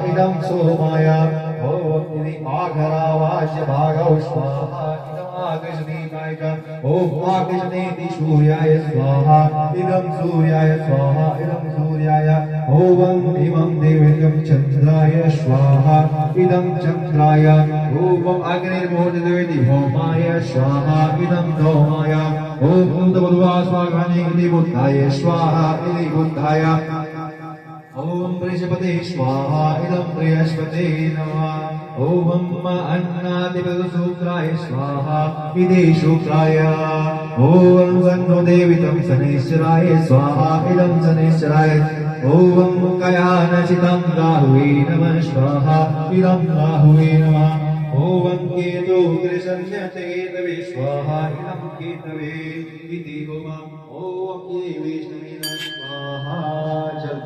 इदं सोमाय ॐ इति आघरावास्य भागौ स्वाहा इदम् आकाशदीपाय च ॐ आकाशनेति सूर्याय स्वाहा इदं सूर्याय स्वाहा इदं सूर्याय ॐ इमं देवकं चन्द्राय स्वाहा इदं चन्द्राय ॐ अग्निर्मोददेवति होमाय स्वाहा इदं होमाय ॐ बुधवास्वाघानि इति बुद्धाय स्वाहा इति बुद्धाय ॐ बृहस्पते स्वाहा इदं बृहस्पते नमः ॐ अन्नादिपदसूत्राय स्वाहा इति शुक्राय ॐ सन्नो देवितं शनैश्चराय स्वाहा इदं शनैश्चराय ॐ कयानचितं राहुवे नमः स्वाहा इदं राहुवे नमः ॐ केतु कृशन्यचेतवे स्वाहा इदं केतवे इति होमम् ॐ इति विष्णवे नमः स्वाहा जल